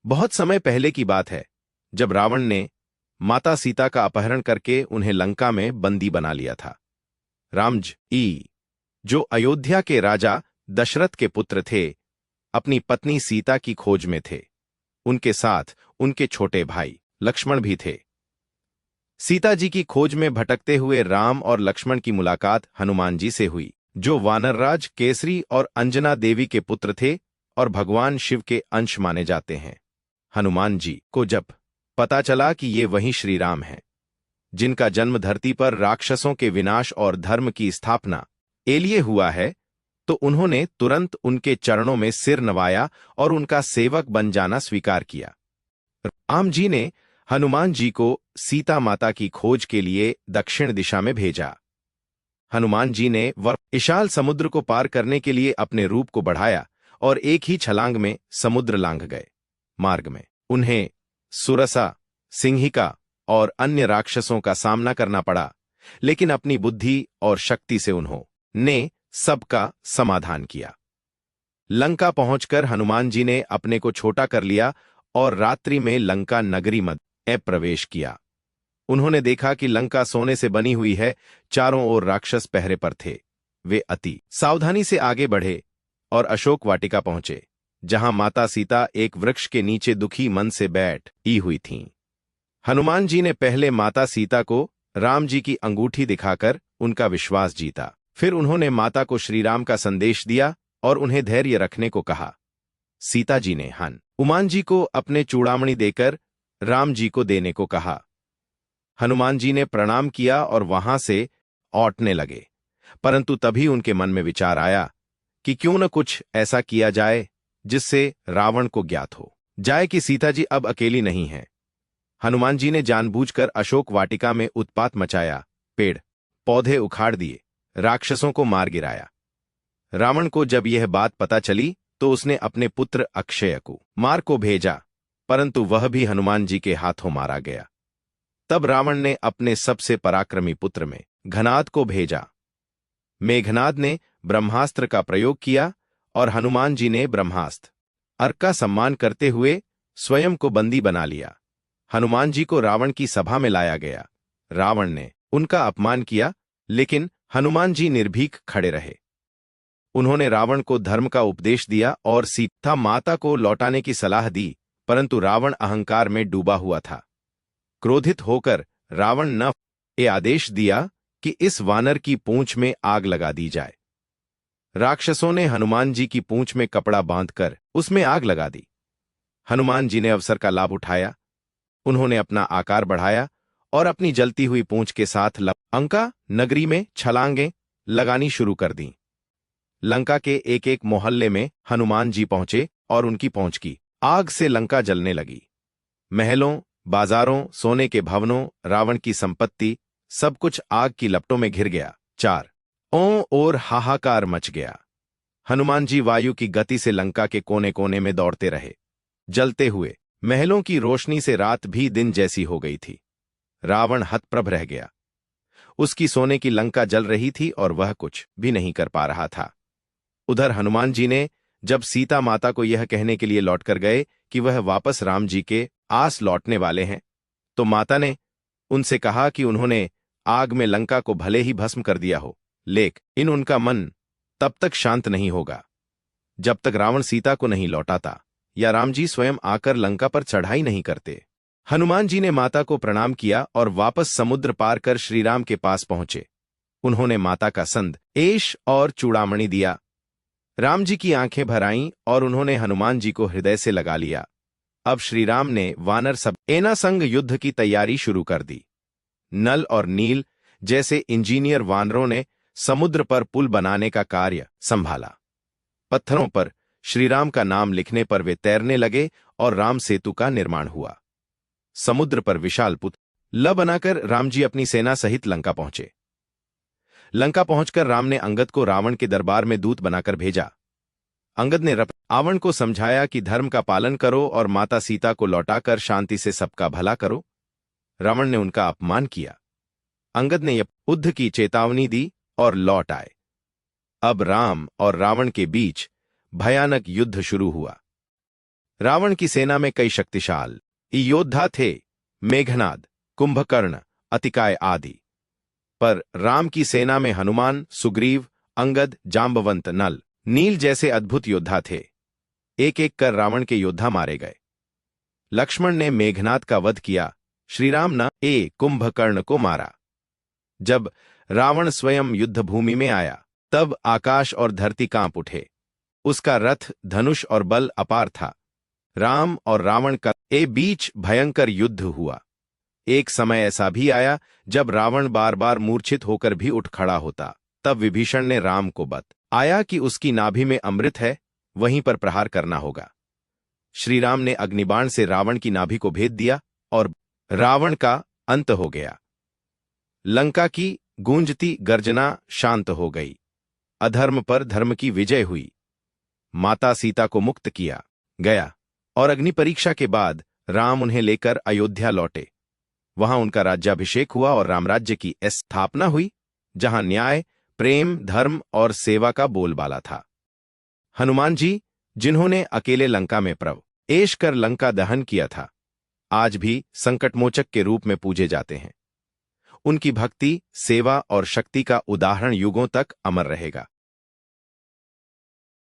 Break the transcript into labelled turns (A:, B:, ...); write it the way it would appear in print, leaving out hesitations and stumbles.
A: बहुत समय पहले की बात है, जब रावण ने माता सीता का अपहरण करके उन्हें लंका में बंदी बना लिया था। राम जी, जो अयोध्या के राजा दशरथ के पुत्र थे, अपनी पत्नी सीता की खोज में थे। उनके साथ उनके छोटे भाई लक्ष्मण भी थे। सीता जी की खोज में भटकते हुए राम और लक्ष्मण की मुलाकात हनुमान जी से हुई, जो वानरराज केसरी और अंजना देवी के पुत्र थे और भगवान शिव के अंश माने जाते हैं। हनुमान जी को जब पता चला कि ये वही श्री राम हैं, जिनका जन्म धरती पर राक्षसों के विनाश और धर्म की स्थापना के लिए हुआ है, तो उन्होंने तुरंत उनके चरणों में सिर नवाया और उनका सेवक बन जाना स्वीकार किया। राम जी ने हनुमान जी को सीता माता की खोज के लिए दक्षिण दिशा में भेजा। हनुमान जी ने विशाल समुद्र को पार करने के लिए अपने रूप को बढ़ाया और एक ही छलांग में समुद्र लांघ गए। मार्ग में उन्हें सुरसा, सिंहिका और अन्य राक्षसों का सामना करना पड़ा, लेकिन अपनी बुद्धि और शक्ति से उन्होंने सबका समाधान किया। लंका पहुंचकर हनुमान जी ने अपने को छोटा कर लिया और रात्रि में लंका नगरी में प्रवेश किया। उन्होंने देखा कि लंका सोने से बनी हुई है, चारों ओर राक्षस पहरे पर थे। वे अति सावधानी से आगे बढ़े और अशोक वाटिका पहुंचे, जहां माता सीता एक वृक्ष के नीचे दुखी मन से बैठी हुई थीं। हनुमान जी ने पहले माता सीता को राम जी की अंगूठी दिखाकर उनका विश्वास जीता। फिर उन्होंने माता को श्रीराम का संदेश दिया और उन्हें धैर्य रखने को कहा। सीता जी ने हनुमान जी को अपने चूड़ामणि देकर राम जी को देने को कहा। हनुमान जी ने प्रणाम किया और वहां से लौटने लगे, परंतु तभी उनके मन में विचार आया कि क्यों न कुछ ऐसा किया जाए जिससे रावण को ज्ञात हो जाए कि सीता जी अब अकेली नहीं हैं। हनुमान जी ने जानबूझकर अशोक वाटिका में उत्पात मचाया, पेड़ पौधे उखाड़ दिए, राक्षसों को मार गिराया। रावण को जब यह बात पता चली तो उसने अपने पुत्र अक्षय कुमार को भेजा, परंतु वह भी हनुमान जी के हाथों मारा गया। तब रावण ने अपने सबसे पराक्रमी पुत्र मेघनाद को भेजा। मेघनाद ने ब्रह्मास्त्र का प्रयोग किया और हनुमान जी ने ब्रह्मास्त्र का सम्मान करते हुए स्वयं को बंदी बना लिया। हनुमान जी को रावण की सभा में लाया गया। रावण ने उनका अपमान किया, लेकिन हनुमान जी निर्भीक खड़े रहे। उन्होंने रावण को धर्म का उपदेश दिया और सीता माता को लौटाने की सलाह दी, परंतु रावण अहंकार में डूबा हुआ था। क्रोधित होकर रावण ने आदेश दिया कि इस वानर की पूंछ में आग लगा दी जाए। राक्षसों ने हनुमान जी की पूंछ में कपड़ा बांधकर उसमें आग लगा दी। हनुमान जी ने अवसर का लाभ उठाया। उन्होंने अपना आकार बढ़ाया और अपनी जलती हुई पूंछ के साथ लंका नगरी में छलांगें लगानी शुरू कर दी। लंका के एक एक मोहल्ले में हनुमान जी पहुंचे और उनकी पहुंच की आग से लंका जलने लगी। महलों, बाजारों, सोने के भवनों, रावण की संपत्ति, सब कुछ आग की लपटों में घिर गया। चारों ओर हाहाकार मच गया। हनुमान जी वायु की गति से लंका के कोने कोने में दौड़ते रहे। जलते हुए महलों की रोशनी से रात भी दिन जैसी हो गई थी। रावण हतप्रभ रह गया। उसकी सोने की लंका जल रही थी और वह कुछ भी नहीं कर पा रहा था। उधर हनुमान जी ने जब सीता माता को यह कहने के लिए लौटकर गए कि वह वापस राम जी के आस लौटने वाले हैं, तो माता ने उनसे कहा कि उन्होंने आग में लंका को भले ही भस्म कर दिया हो, लेकिन उनका मन तब तक शांत नहीं होगा जब तक रावण सीता को नहीं लौटाता या राम जी स्वयं आकर लंका पर चढ़ाई नहीं करते। हनुमान जी ने माता को प्रणाम किया और वापस समुद्र पार कर श्रीराम के पास पहुंचे। उन्होंने माता का संदेश और चूड़ामणि दिया। राम जी की आंखें भर आईं और उन्होंने हनुमान जी को हृदय से लगा लिया। अब श्रीराम ने वानर सेना संग युद्ध की तैयारी शुरू कर दी। नल और नील जैसे इंजीनियर वानरों ने समुद्र पर पुल बनाने का कार्य संभाला। पत्थरों पर श्रीराम का नाम लिखने पर वे तैरने लगे और राम सेतु का निर्माण हुआ। समुद्र पर विशाल पुल बनाकर राम जी अपनी सेना सहित लंका पहुंचे। लंका पहुंचकर राम ने अंगद को रावण के दरबार में दूत बनाकर भेजा। अंगद ने रावण को समझाया कि धर्म का पालन करो और माता सीता को लौटाकर शांति से सबका भला करो। रावण ने उनका अपमान किया। अंगद ने युद्ध की चेतावनी दी और लौट आए। अब राम और रावण के बीच भयानक युद्ध शुरू हुआ। रावण की सेना में कई शक्तिशाली योद्धा थे, मेघनाद, कुंभकर्ण, अतिकाय आदि। पर राम की सेना में हनुमान, सुग्रीव, अंगद, जांबवंत, नल, नील जैसे अद्भुत योद्धा थे। एक एक कर रावण के योद्धा मारे गए। लक्ष्मण ने मेघनाद का वध किया, श्रीराम ने कुंभकर्ण को मारा। जब रावण स्वयं युद्धभूमि में आया, तब आकाश और धरती कांप उठे। उसका रथ, धनुष और बल अपार था। राम और रावण का बीच भयंकर युद्ध हुआ। एक समय ऐसा भी आया जब रावण बार बार मूर्छित होकर भी उठ खड़ा होता। तब विभीषण ने राम को बताया कि उसकी नाभि में अमृत है, वहीं पर प्रहार करना होगा। श्रीराम ने अग्निबाण से रावण की नाभि को भेद दिया और रावण का अंत हो गया। लंका की गूंजती गर्जना शांत हो गई। अधर्म पर धर्म की विजय हुई। माता सीता को मुक्त किया गया और अग्नि परीक्षा के बाद राम उन्हें लेकर अयोध्या लौटे। वहां उनका राज्याभिषेक हुआ और रामराज्य की स्थापना हुई, जहां न्याय, प्रेम, धर्म और सेवा का बोलबाला था। हनुमान जी, जिन्होंने अकेले लंका में प्रवेश कर लंका दहन किया था, आज भी संकटमोचक के रूप में पूजे जाते हैं। उनकी भक्ति, सेवा और शक्ति का उदाहरण युगों तक अमर रहेगा।